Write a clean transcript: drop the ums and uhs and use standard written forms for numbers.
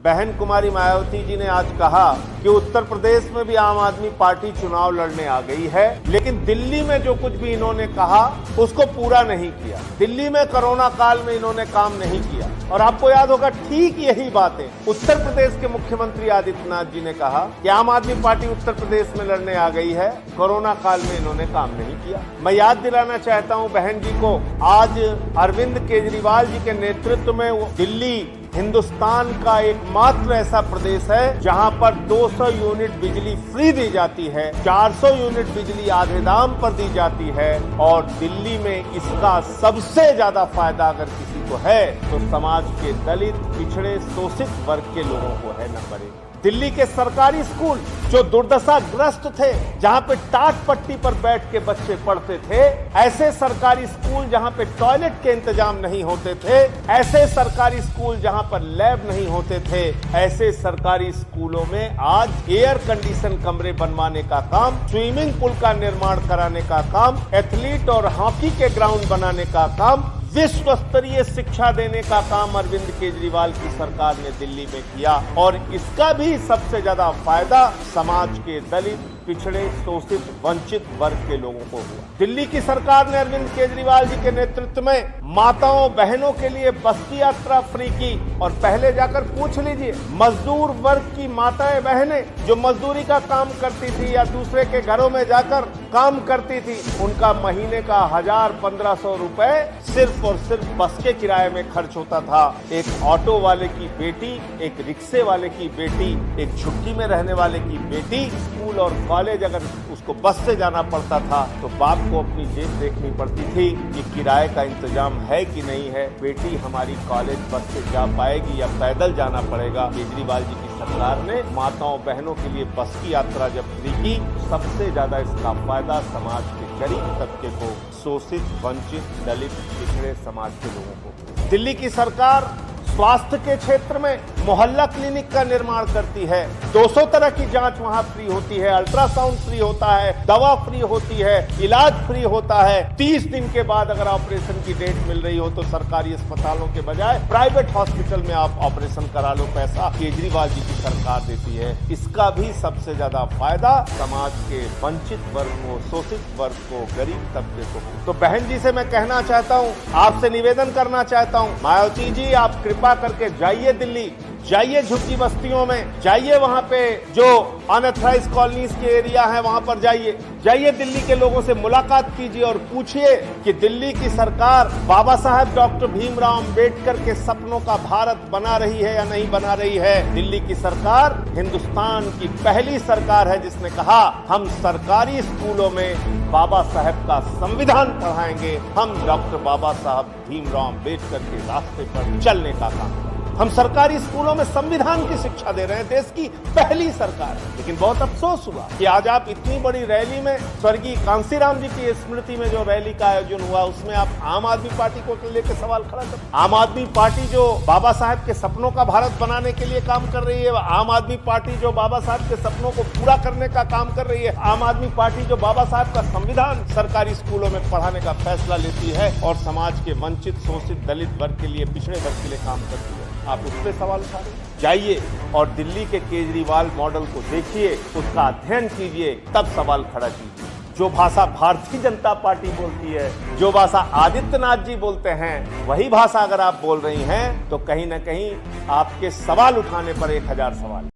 बहन कुमारी मायावती जी ने आज कहा कि उत्तर प्रदेश में भी आम आदमी पार्टी चुनाव लड़ने आ गई है, लेकिन दिल्ली में जो कुछ भी इन्होंने कहा उसको पूरा नहीं किया। दिल्ली में कोरोना काल में इन्होंने काम नहीं किया। और आपको याद होगा, ठीक यही बातें उत्तर प्रदेश के मुख्यमंत्री आदित्यनाथ जी ने कहा कि आम आदमी पार्टी उत्तर प्रदेश में लड़ने आ गई है, कोरोना काल में इन्होंने काम नहीं किया। मैं याद दिलाना चाहता हूं बहन जी को, आज अरविंद केजरीवाल जी के नेतृत्व में दिल्ली हिंदुस्तान का एकमात्र ऐसा प्रदेश है जहां पर 200 यूनिट बिजली फ्री दी जाती है, 400 यूनिट बिजली आधे दाम पर दी जाती है। और दिल्ली में इसका सबसे ज्यादा फायदा अगर किसी को है तो समाज के दलित, पिछड़े, शोषित वर्ग के लोगों को है। नंबर 1, दिल्ली के सरकारी स्कूल जो दुर्दशाग्रस्त थे, जहां पे टाट पट्टी पर बैठ के बच्चे पढ़ते थे, ऐसे सरकारी स्कूल जहां पे टॉयलेट के इंतजाम नहीं होते थे, ऐसे सरकारी स्कूल जहां पर लैब नहीं होते थे, ऐसे सरकारी स्कूलों में आज एयर कंडीशन कमरे बनवाने का काम, स्विमिंग पूल का निर्माण कराने का काम, एथलीट और हॉकी के ग्राउंड बनाने का काम, विश्व स्तरीय शिक्षा देने का काम अरविंद केजरीवाल की सरकार ने दिल्ली में किया। और इसका भी सबसे ज्यादा फायदा समाज के दलित, पिछड़े, शोषित, वंचित वर्ग के लोगों को हुआ। दिल्ली की सरकार ने अरविंद केजरीवाल जी के नेतृत्व में माताओं बहनों के लिए बस की यात्रा फ्री की। और पहले जाकर पूछ लीजिए, मजदूर वर्ग की माताएं बहनें जो मजदूरी का काम करती थी या दूसरे के घरों में जाकर काम करती थी, उनका महीने का 1000-1500 रुपए सिर्फ और सिर्फ बस के किराए में खर्च होता था। एक ऑटो वाले की बेटी, एक रिक्शे वाले की बेटी, एक झुग्गी में रहने वाले की बेटी स्कूल और कॉलेज अगर उसको बस से जाना पड़ता था तो बाप को अपनी जेब देखनी पड़ती थी कि किराए का इंतजाम है कि नहीं है, बेटी हमारी कॉलेज बस से जा पाएगी या पैदल जाना पड़ेगा। केजरीवाल जी की सरकार ने माताओं बहनों के लिए बस की यात्रा जब फ्री की, सबसे ज्यादा इसका फायदा समाज के गरीब तबके को, शोषित, वंचित, दलित, पिछड़े समाज के लोगों को। दिल्ली की सरकार स्वास्थ्य के क्षेत्र में मोहल्ला क्लिनिक का निर्माण करती है। 200 तरह की जांच वहां फ्री होती है, अल्ट्रासाउंड फ्री होता है, दवा फ्री होती है, इलाज फ्री होता है। 30 दिन के बाद अगर ऑपरेशन की डेट मिल रही हो तो सरकारी अस्पतालों के बजाय प्राइवेट हॉस्पिटल में आप ऑपरेशन करा लो, पैसा केजरीवाल जी की सरकार देती है। इसका भी सबसे ज्यादा फायदा समाज के वंचित वर्ग को, शोषित वर्ग को, गरीब तबके को। तो बहन जी से मैं कहना चाहता हूँ, आपसे निवेदन करना चाहता हूँ, मायावती जी आप कृपा करके जाइए दिल्ली, जाइए झुग्गी बस्तियों में, जाइए वहां पे जो अनऑथराइज्ड कॉलोनीज के एरिया है वहां पर जाइए दिल्ली के लोगों से मुलाकात कीजिए और पूछिए कि दिल्ली की सरकार बाबा साहब डॉक्टर भीमराव अंबेडकर के सपनों का भारत बना रही है या नहीं बना रही है। दिल्ली की सरकार हिंदुस्तान की पहली सरकार है जिसने कहा हम सरकारी स्कूलों में बाबा साहब का संविधान पढ़ाएंगे, हम डॉक्टर बाबा साहब भीमराव अंबेडकर के रास्ते पर चलने का काम। हम सरकारी स्कूलों में संविधान की शिक्षा दे रहे हैं, देश की पहली सरकार। लेकिन बहुत अफसोस हुआ कि आज आप इतनी बड़ी रैली में, स्वर्गीय कांसीराम जी की स्मृति में जो रैली का आयोजन हुआ उसमें आप आम आदमी पार्टी को लेकर सवाल खड़ा कर। आम आदमी पार्टी जो बाबा साहब के सपनों का भारत बनाने के लिए काम कर रही है, आम आदमी पार्टी जो बाबा साहब के सपनों को पूरा करने का काम कर रही है, आम आदमी पार्टी जो बाबा साहब का संविधान सरकारी स्कूलों में पढ़ाने का फैसला लेती है और समाज के वंचित, शोषित, दलित वर्ग के लिए, पिछड़े वर्ग के लिए काम करती है, आप उस पर सवाल उठा रहे हैं। जाइए और दिल्ली के केजरीवाल मॉडल को देखिए, उसका अध्ययन कीजिए, तब सवाल खड़ा कीजिए। जो भाषा भारतीय जनता पार्टी बोलती है, जो भाषा आदित्यनाथ जी बोलते हैं, वही भाषा अगर आप बोल रही हैं तो कहीं ना कहीं आपके सवाल उठाने पर 1000 सवाल।